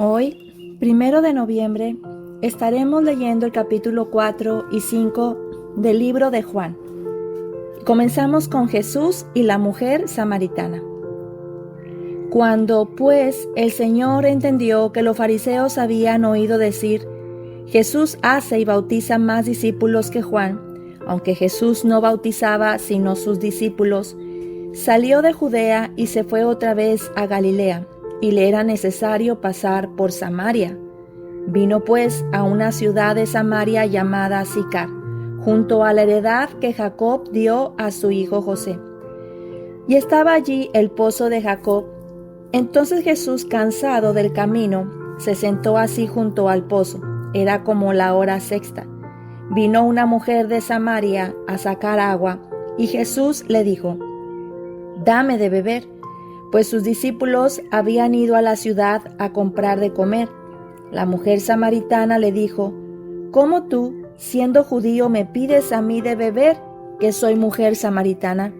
Hoy, 1 de noviembre, estaremos leyendo el capítulo 4 y 5 del libro de Juan. Comenzamos con Jesús y la mujer samaritana. Cuando, pues, el Señor entendió que los fariseos habían oído decir: Jesús hace y bautiza más discípulos que Juan, aunque Jesús no bautizaba sino sus discípulos, salió de Judea y se fue otra vez a Galilea, y le era necesario pasar por Samaria. Vino pues a una ciudad de Samaria llamada Sicar, junto a la heredad que Jacob dio a su hijo José. Y estaba allí el pozo de Jacob. Entonces Jesús, cansado del camino, se sentó así junto al pozo. Era como la hora sexta. Vino una mujer de Samaria a sacar agua, y Jesús le dijo: «Dame de beber», pues sus discípulos habían ido a la ciudad a comprar de comer. La mujer samaritana le dijo: «¿Cómo tú, siendo judío, me pides a mí de beber, que soy mujer samaritana?»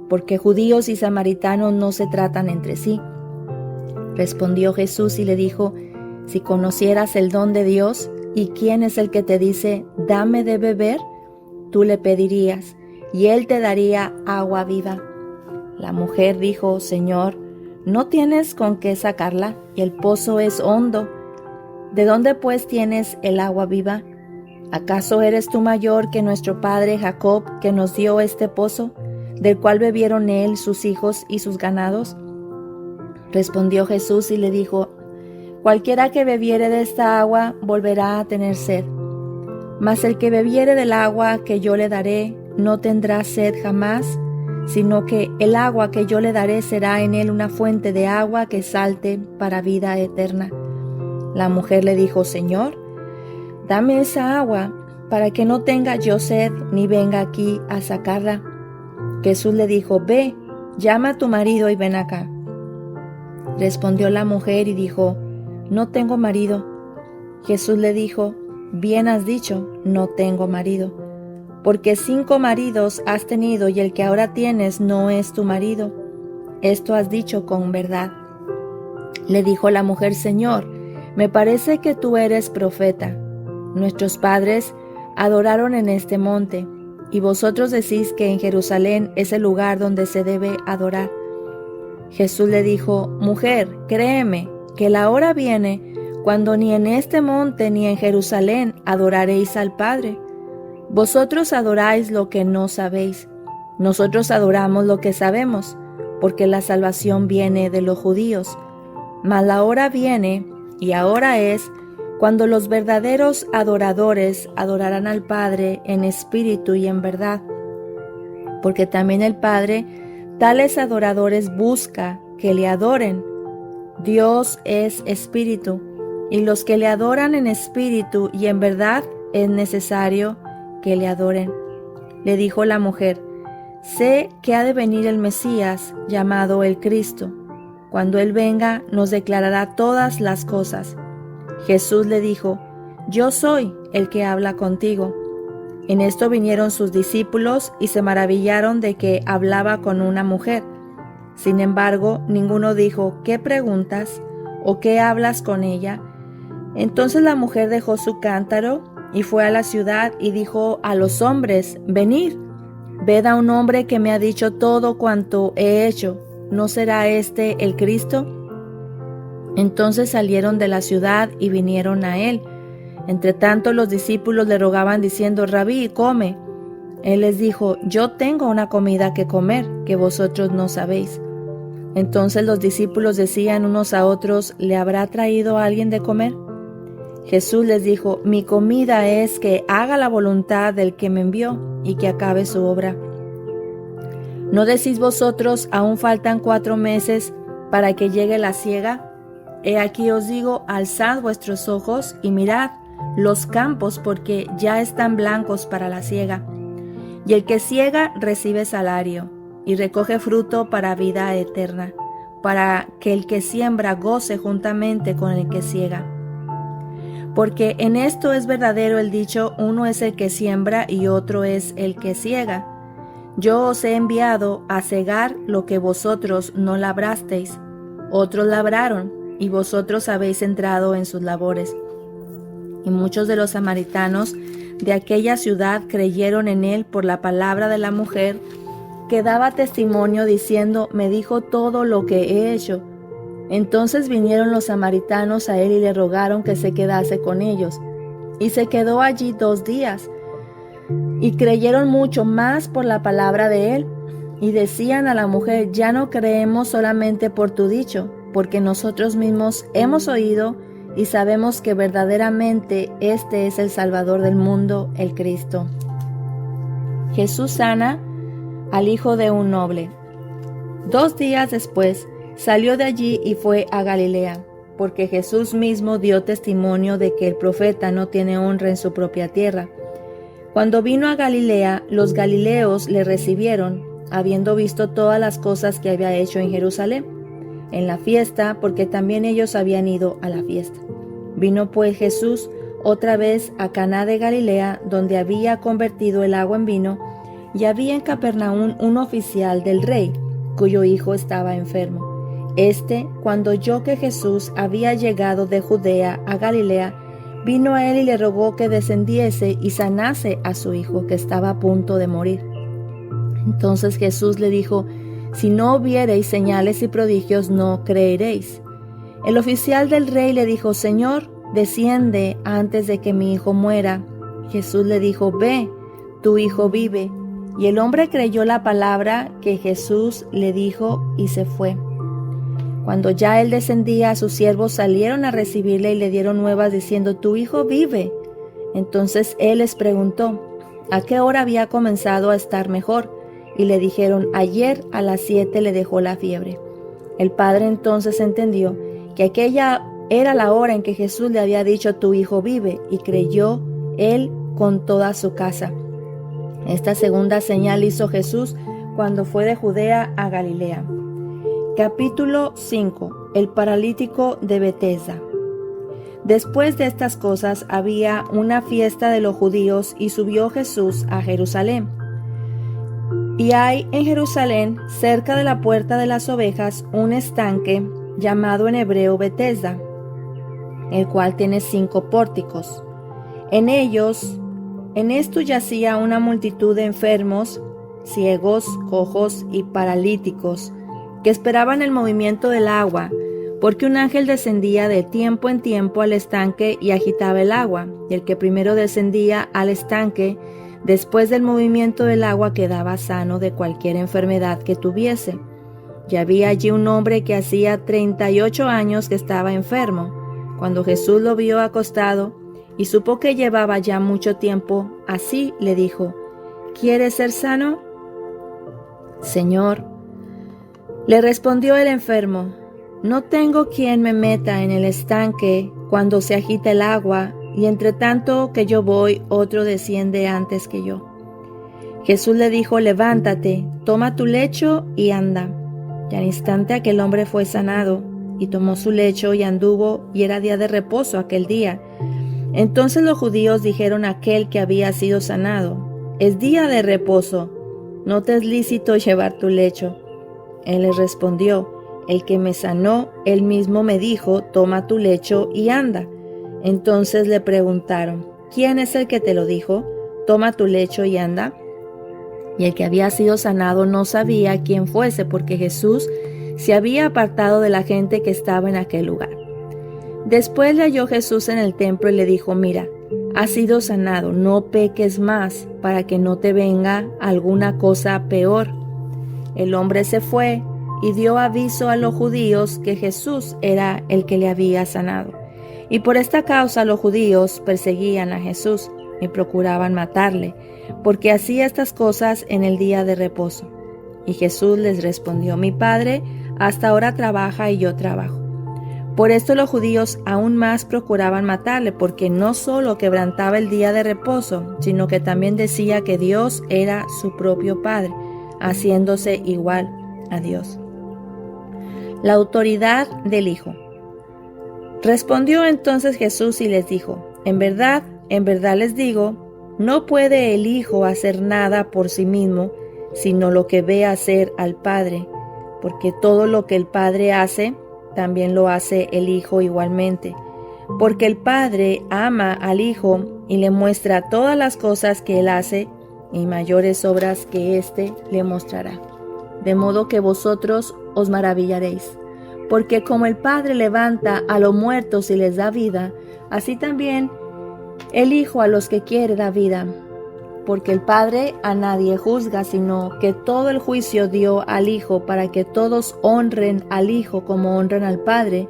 Porque judíos y samaritanos no se tratan entre sí. Respondió Jesús y le dijo: «Si conocieras el don de Dios, y quién es el que te dice: dame de beber, tú le pedirías, y él te daría agua viva». La mujer dijo: «Señor, no tienes con qué sacarla, y el pozo es hondo. ¿De dónde pues tienes el agua viva? ¿Acaso eres tú mayor que nuestro padre Jacob, que nos dio este pozo, del cual bebieron él, sus hijos y sus ganados?» Respondió Jesús y le dijo: «Cualquiera que bebiere de esta agua volverá a tener sed. Mas el que bebiere del agua que yo le daré no tendrá sed jamás, sino que el agua que yo le daré será en él una fuente de agua que salte para vida eterna». La mujer le dijo: «Señor, dame esa agua para que no tenga yo sed ni venga aquí a sacarla». Jesús le dijo: «Ve, llama a tu marido y ven acá». Respondió la mujer y dijo: «No tengo marido». Jesús le dijo: «Bien has dicho, no tengo marido, porque 5 maridos has tenido y el que ahora tienes no es tu marido. Esto has dicho con verdad». Le dijo la mujer: «Señor, me parece que tú eres profeta. Nuestros padres adoraron en este monte, y vosotros decís que en Jerusalén es el lugar donde se debe adorar». Jesús le dijo: «Mujer, créeme, que la hora viene cuando ni en este monte ni en Jerusalén adoraréis al Padre. Vosotros adoráis lo que no sabéis. Nosotros adoramos lo que sabemos, porque la salvación viene de los judíos. Mas la hora viene, y ahora es, cuando los verdaderos adoradores adorarán al Padre en espíritu y en verdad. Porque también el Padre tales adoradores busca que le adoren. Dios es espíritu, y los que le adoran en espíritu y en verdad es necesario que le adoren». Le dijo la mujer: «Sé que ha de venir el Mesías, llamado el Cristo. Cuando Él venga, nos declarará todas las cosas». Jesús le dijo: «Yo soy el que habla contigo». En esto vinieron sus discípulos y se maravillaron de que hablaba con una mujer. Sin embargo, ninguno dijo: «¿Qué preguntas?», o «¿Qué hablas con ella?». Entonces la mujer dejó su cántaro y fue a la ciudad y dijo a los hombres: «Venid, ved a un hombre que me ha dicho todo cuanto he hecho. ¿No será este el Cristo?». Entonces salieron de la ciudad y vinieron a él. Entretanto los discípulos le rogaban diciendo: «Rabí, come». Él les dijo: «Yo tengo una comida que comer, que vosotros no sabéis». Entonces los discípulos decían unos a otros: «¿Le habrá traído alguien de comer?». Jesús les dijo: «Mi comida es que haga la voluntad del que me envió y que acabe su obra. ¿No decís vosotros: aún faltan 4 meses para que llegue la siega? He aquí os digo: alzad vuestros ojos y mirad los campos, porque ya están blancos para la siega. Y el que siega recibe salario, y recoge fruto para vida eterna, para que el que siembra goce juntamente con el que siega. Porque en esto es verdadero el dicho: uno es el que siembra y otro es el que siega. Yo os he enviado a segar lo que vosotros no labrasteis. Otros labraron, y vosotros habéis entrado en sus labores. Y muchos de los samaritanos de aquella ciudad creyeron en él por la palabra de la mujer, que daba testimonio diciendo: me dijo todo lo que he hecho. Entonces vinieron los samaritanos a él y le rogaron que se quedase con ellos. Y se quedó allí 2 días. Y creyeron mucho más por la palabra de él. Y decían a la mujer: ya no creemos solamente por tu dicho, porque nosotros mismos hemos oído y sabemos que verdaderamente este es el Salvador del mundo, el Cristo. Jesús sana al hijo de un noble. 2 días después salió de allí y fue a Galilea, porque Jesús mismo dio testimonio de que el profeta no tiene honra en su propia tierra. Cuando vino a Galilea, los galileos le recibieron, habiendo visto todas las cosas que había hecho en Jerusalén, en la fiesta, porque también ellos habían ido a la fiesta. Vino pues Jesús otra vez a Caná de Galilea, donde había convertido el agua en vino, y había en Capernaum un oficial del rey, cuyo hijo estaba enfermo. Cuando oyó que Jesús había llegado de Judea a Galilea, vino a él y le rogó que descendiese y sanase a su hijo, que estaba a punto de morir. Entonces Jesús le dijo: si no viereis señales y prodigios, no creeréis. El oficial del rey le dijo: Señor, desciende antes de que mi hijo muera. Jesús le dijo: ve, tu hijo vive. Y el hombre creyó la palabra que Jesús le dijo y se fue. Cuando ya él descendía, sus siervos salieron a recibirle y le dieron nuevas diciendo: tu hijo vive. Entonces él les preguntó: ¿a qué hora había comenzado a estar mejor? Y le dijeron: ayer a las 7 le dejó la fiebre. El padre entonces entendió que aquella era la hora en que Jesús le había dicho: tu hijo vive, y creyó él con toda su casa. Esta segunda señal hizo Jesús cuando fue de Judea a Galilea. Capítulo 5. El paralítico de Betesda. Después de estas cosas había una fiesta de los judíos y subió Jesús a Jerusalén. Y hay en Jerusalén, cerca de la puerta de las ovejas, un estanque llamado en hebreo Betesda, el cual tiene 5 pórticos. En esto yacía una multitud de enfermos, ciegos, cojos y paralíticos, que esperaban el movimiento del agua, porque un ángel descendía de tiempo en tiempo al estanque y agitaba el agua, y el que primero descendía al estanque, después del movimiento del agua, quedaba sano de cualquier enfermedad que tuviese. Y había allí un hombre que hacía 38 años que estaba enfermo. Cuando Jesús lo vio acostado y supo que llevaba ya mucho tiempo, así le dijo: ¿quieres ser sano? Señor, le respondió el enfermo, no tengo quien me meta en el estanque cuando se agita el agua, y entre tanto que yo voy, otro desciende antes que yo. Jesús le dijo: levántate, toma tu lecho y anda. Y al instante aquel hombre fue sanado, y tomó su lecho y anduvo, y era día de reposo aquel día. Entonces los judíos dijeron a aquel que había sido sanado: es día de reposo, no te es lícito llevar tu lecho. Él les respondió: el que me sanó, él mismo me dijo: toma tu lecho y anda. Entonces le preguntaron: ¿quién es el que te lo dijo? Toma tu lecho y anda. Y el que había sido sanado no sabía quién fuese, porque Jesús se había apartado de la gente que estaba en aquel lugar. Después le halló Jesús en el templo y le dijo: mira, has sido sanado, no peques más, para que no te venga alguna cosa peor. El hombre se fue y dio aviso a los judíos que Jesús era el que le había sanado. Y por esta causa los judíos perseguían a Jesús y procuraban matarle, porque hacía estas cosas en el día de reposo. Y Jesús les respondió: mi Padre hasta ahora trabaja y yo trabajo. Por esto los judíos aún más procuraban matarle, porque no solo quebrantaba el día de reposo, sino que también decía que Dios era su propio Padre, haciéndose igual a Dios. La autoridad del Hijo. Respondió entonces Jesús y les dijo: en verdad les digo, no puede el Hijo hacer nada por sí mismo, sino lo que ve hacer al Padre, porque todo lo que el Padre hace, también lo hace el Hijo igualmente. Porque el Padre ama al Hijo y le muestra todas las cosas que Él hace, y mayores obras que éste le mostrará. De modo que vosotros os maravillaréis. Porque como el Padre levanta a los muertos y les da vida, así también el Hijo a los que quiere da vida. Porque el Padre a nadie juzga, sino que todo el juicio dio al Hijo, para que todos honren al Hijo como honran al Padre.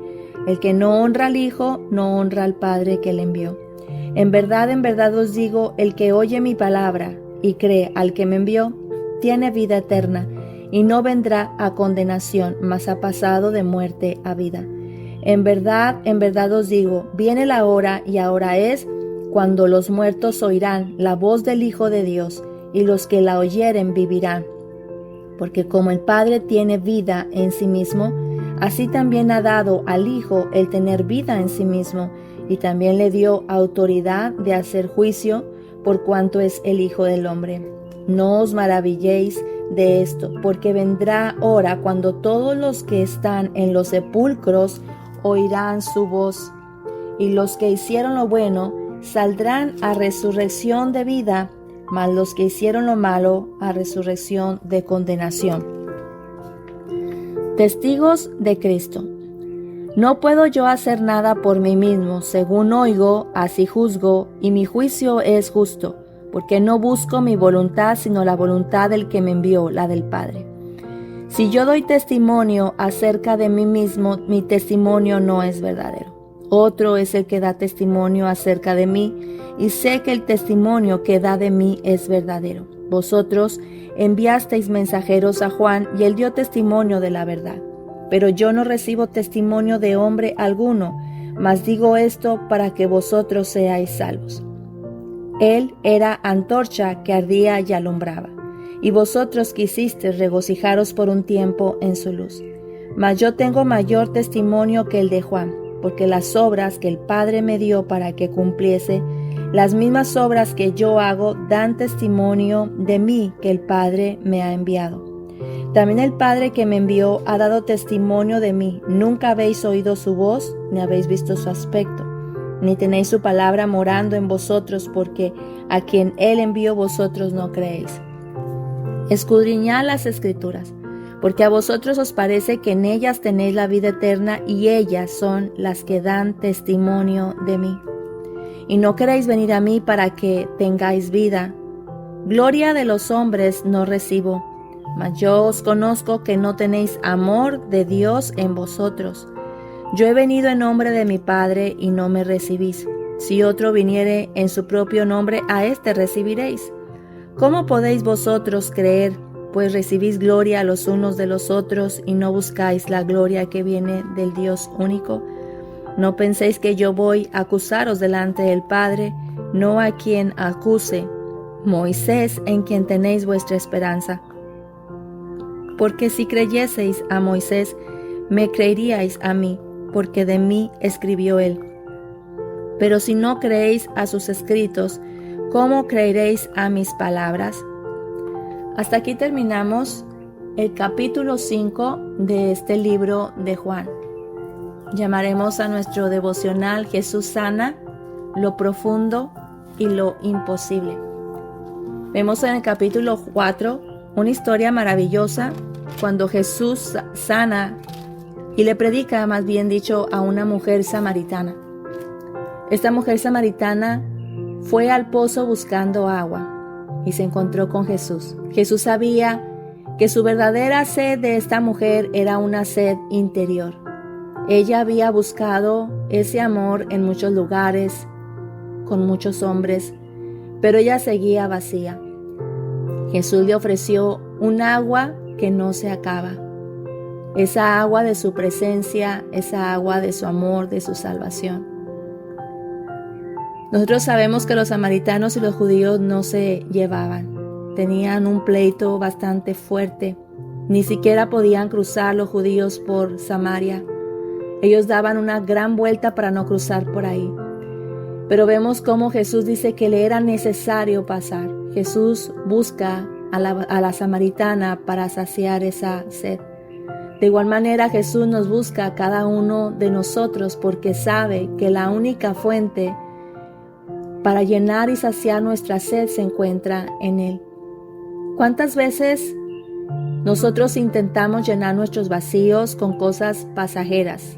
El que no honra al Hijo, no honra al Padre que le envió. En verdad os digo, el que oye mi palabra y cree al que me envió, tiene vida eterna, y no vendrá a condenación, mas ha pasado de muerte a vida. En verdad os digo, viene la hora, y ahora es, cuando los muertos oirán la voz del Hijo de Dios, y los que la oyeren vivirán. Porque como el Padre tiene vida en sí mismo, así también ha dado al Hijo el tener vida en sí mismo, y también le dio autoridad de hacer juicio, por cuanto es el Hijo del Hombre. No os maravilléis de esto, porque vendrá hora cuando todos los que están en los sepulcros oirán su voz, y los que hicieron lo bueno saldrán a resurrección de vida, mas los que hicieron lo malo a resurrección de condenación. Testigos de Cristo. No puedo yo hacer nada por mí mismo, según oigo, así juzgo, y mi juicio es justo, porque no busco mi voluntad, sino la voluntad del que me envió, la del Padre. Si yo doy testimonio acerca de mí mismo, mi testimonio no es verdadero. Otro es el que da testimonio acerca de mí, y sé que el testimonio que da de mí es verdadero. Vosotros enviasteis mensajeros a Juan, y él dio testimonio de la verdad. Pero yo no recibo testimonio de hombre alguno, mas digo esto para que vosotros seáis salvos. Él era antorcha que ardía y alumbraba, y vosotros quisisteis regocijaros por un tiempo en su luz. Mas yo tengo mayor testimonio que el de Juan, porque las obras que el Padre me dio para que cumpliese, las mismas obras que yo hago dan testimonio de mí que el Padre me ha enviado. También el Padre que me envió ha dado testimonio de mí. Nunca habéis oído su voz, ni habéis visto su aspecto, ni tenéis su palabra morando en vosotros, porque a quien Él envió vosotros no creéis. Escudriñad las Escrituras, porque a vosotros os parece que en ellas tenéis la vida eterna, y ellas son las que dan testimonio de mí. Y no queréis venir a mí para que tengáis vida. Gloria de los hombres no recibo, mas yo os conozco que no tenéis amor de Dios en vosotros. Yo he venido en nombre de mi Padre y no me recibís. Si otro viniere en su propio nombre, a éste recibiréis. ¿Cómo podéis vosotros creer, pues recibís gloria los unos de los otros y no buscáis la gloria que viene del Dios único? No penséis que yo voy a acusaros delante del Padre, no a quien acuse, Moisés, en quien tenéis vuestra esperanza. Porque si creyeseis a Moisés, me creeríais a mí, porque de mí escribió él. Pero si no creéis a sus escritos, ¿cómo creeréis a mis palabras? Hasta aquí terminamos el capítulo 5 de este libro de Juan. Llamaremos a nuestro devocional Jesús sana lo profundo y lo imposible. Vemos en el capítulo 4 una historia maravillosa cuando Jesús sana y le predica, más bien dicho, a una mujer samaritana. Esta mujer samaritana fue al pozo buscando agua y se encontró con Jesús. Jesús sabía que su verdadera sed de esta mujer era una sed interior. Ella había buscado ese amor en muchos lugares, con muchos hombres, pero ella seguía vacía. Jesús le ofreció un agua que no se acaba. Esa agua de su presencia, esa agua de su amor, de su salvación. Nosotros sabemos que los samaritanos y los judíos no se llevaban. Tenían un pleito bastante fuerte. Ni siquiera podían cruzar los judíos por Samaria. Ellos daban una gran vuelta para no cruzar por ahí. Pero vemos cómo Jesús dice que le era necesario pasar. Jesús busca a la samaritana para saciar esa sed. De igual manera, Jesús nos busca a cada uno de nosotros porque sabe que la única fuente para llenar y saciar nuestra sed se encuentra en Él. ¿Cuántas veces nosotros intentamos llenar nuestros vacíos con cosas pasajeras?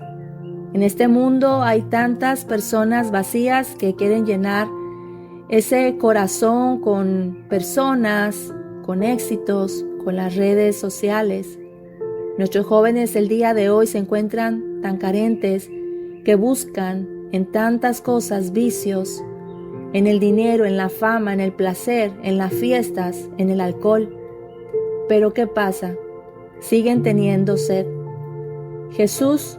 En este mundo hay tantas personas vacías que quieren llenar ese corazón con personas, con éxitos, con las redes sociales. Nuestros jóvenes el día de hoy se encuentran tan carentes que buscan en tantas cosas vicios, en el dinero, en la fama, en el placer, en las fiestas, en el alcohol. Pero ¿qué pasa? Siguen teniendo sed. Jesús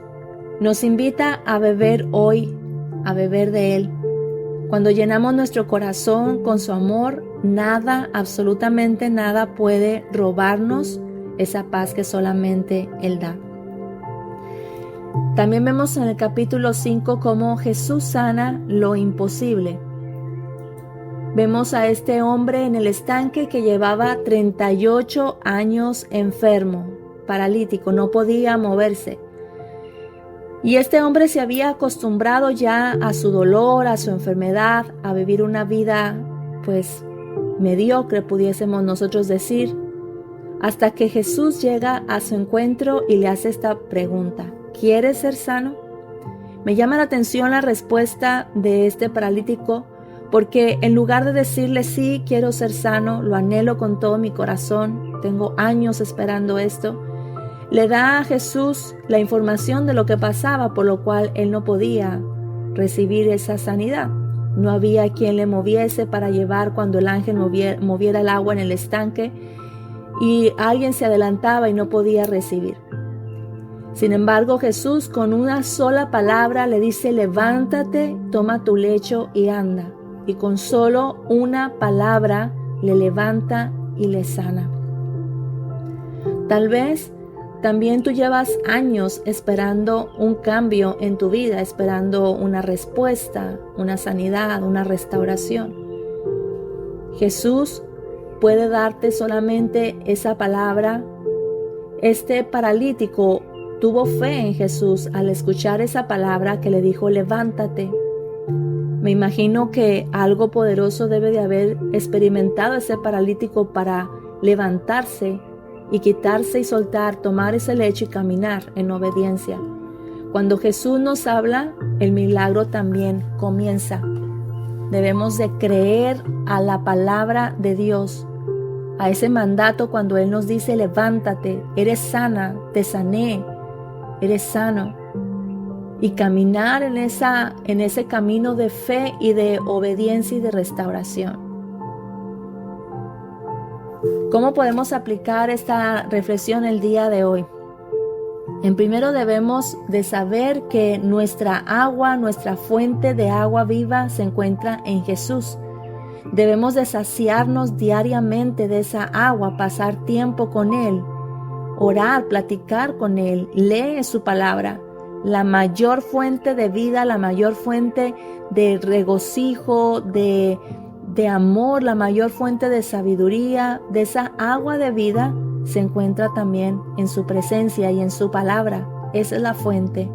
nos invita a beber hoy, a beber de Él. Cuando llenamos nuestro corazón con su amor, nada, absolutamente nada puede robarnos esa paz que solamente Él da. También vemos en el capítulo 5 cómo Jesús sana lo imposible. Vemos a este hombre en el estanque que llevaba 38 años enfermo, paralítico, no podía moverse. Y este hombre se había acostumbrado ya a su dolor, a su enfermedad, a vivir una vida mediocre, pudiésemos nosotros decir, hasta que Jesús llega a su encuentro y le hace esta pregunta: ¿quieres ser sano? Me llama la atención la respuesta de este paralítico, porque en lugar de decirle sí, quiero ser sano, lo anhelo con todo mi corazón, tengo años esperando esto, le da a Jesús la información de lo que pasaba, por lo cual él no podía recibir esa sanidad. No había quien le moviese para llevar cuando el ángel moviera el agua en el estanque, y alguien se adelantaba y no podía recibir. Sin embargo, Jesús con una sola palabra le dice: levántate, toma tu lecho y anda. Y con solo una palabra le levanta y le sana. Tal vez también tú llevas años esperando un cambio en tu vida, esperando una respuesta, una sanidad, una restauración. Jesús puede darte solamente esa palabra. Este paralítico tuvo fe en Jesús al escuchar esa palabra que le dijo: levántate. Me imagino que algo poderoso debe de haber experimentado ese paralítico para levantarse y quitarse y soltar, tomar ese lecho y caminar en obediencia. Cuando Jesús nos habla, el milagro también comienza. Debemos de creer a la palabra de Dios, a ese mandato cuando Él nos dice: levántate, eres sana, te sané, eres sano. Y caminar en ese camino de fe y de obediencia y de restauración. ¿Cómo podemos aplicar esta reflexión el día de hoy? En primero debemos de saber que nuestra agua, nuestra fuente de agua viva se encuentra en Jesús. Debemos de saciarnos diariamente de esa agua, pasar tiempo con Él, orar, platicar con Él, lee su palabra. La mayor fuente de vida, la mayor fuente de regocijo, de amor, la mayor fuente de sabiduría, de esa agua de vida, se encuentra también en su presencia y en su palabra. Esa es la fuente.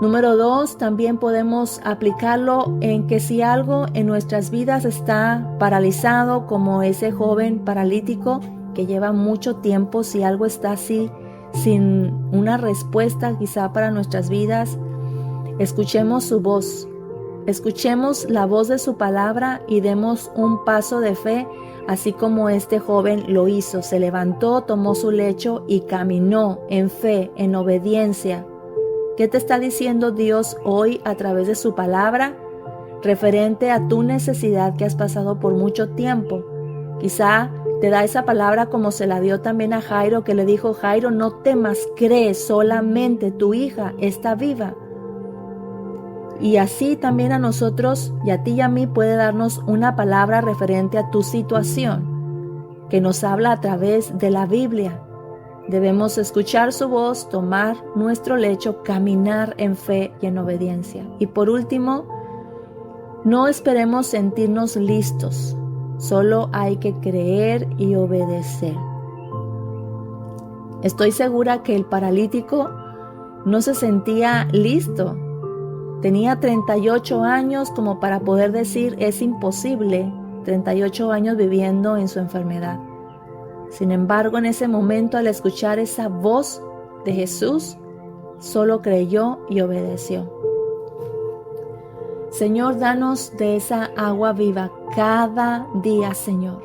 Número 2, también podemos aplicarlo en que si algo en nuestras vidas está paralizado, como ese joven paralítico que lleva mucho tiempo, si algo está así, sin una respuesta quizá para nuestras vidas, escuchemos su voz, escuchemos la voz de su palabra y demos un paso de fe, así como este joven lo hizo. Se levantó, tomó su lecho y caminó en fe, en obediencia. ¿Qué te está diciendo Dios hoy a través de su palabra referente a tu necesidad que has pasado por mucho tiempo? Quizá te da esa palabra como se la dio también a Jairo, que le dijo: Jairo, no temas, cree solamente, tu hija está viva. Y así también a nosotros y a ti y a mí puede darnos una palabra referente a tu situación, que nos habla a través de la Biblia. Debemos escuchar su voz, tomar nuestro lecho, caminar en fe y en obediencia. Y por último, no esperemos sentirnos listos. Solo hay que creer y obedecer. Estoy segura que el paralítico no se sentía listo. Tenía 38 años como para poder decir es imposible, 38 años viviendo en su enfermedad. Sin embargo, en ese momento, al escuchar esa voz de Jesús, solo creyó y obedeció. Señor, danos de esa agua viva cada día, Señor.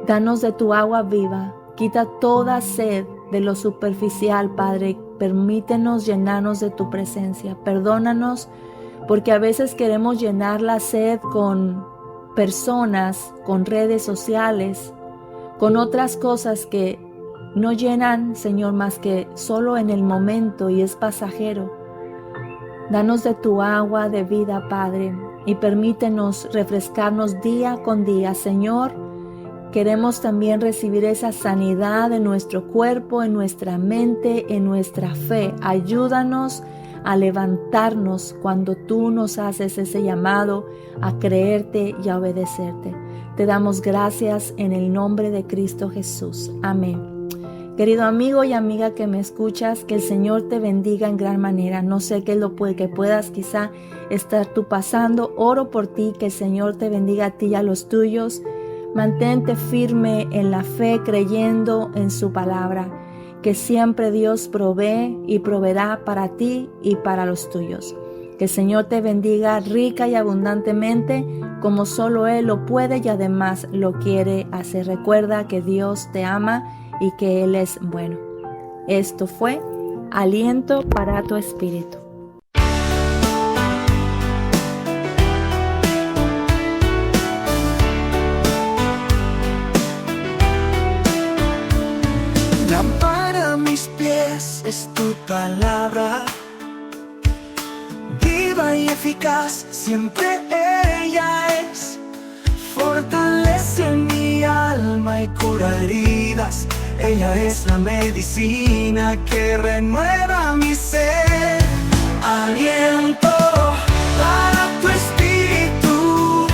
Danos de tu agua viva. Quita toda sed de lo superficial, Padre. Permítenos llenarnos de tu presencia. Perdónanos porque a veces queremos llenar la sed con personas, con redes sociales, con otras cosas que no llenan, Señor, más que solo en el momento y es pasajero. Danos de tu agua de vida, Padre, y permítenos refrescarnos día con día, Señor. Queremos también recibir esa sanidad en nuestro cuerpo, en nuestra mente, en nuestra fe. Ayúdanos a levantarnos cuando tú nos haces ese llamado a creerte y a obedecerte. Te damos gracias en el nombre de Cristo Jesús. Amén. Querido amigo y amiga que me escuchas, que el Señor te bendiga en gran manera. No sé qué es lo que puedas quizá estar tú pasando. Oro por ti, que el Señor te bendiga a ti y a los tuyos. Mantente firme en la fe, creyendo en su palabra, que siempre Dios provee y proveerá para ti y para los tuyos. Que el Señor te bendiga rica y abundantemente, como solo Él lo puede y además lo quiere hacer. Recuerda que Dios te ama y que Él es bueno. Esto fue Aliento para tu Espíritu. Lámpara a mis pies es tu palabra, viva y eficaz, siempre ella es. Fortalece mi alma y cura heridas, ella es la medicina que renueva mi ser. Aliento para tu espíritu,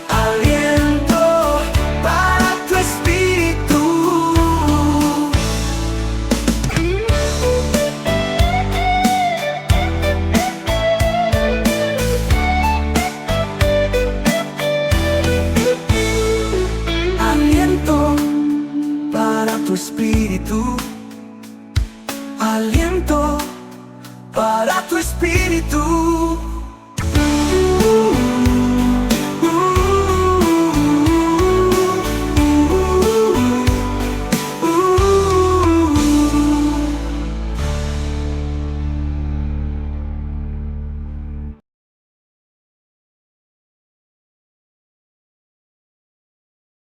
aliento para tu espíritu. Aliento para tu espíritu, aliento para tu espíritu.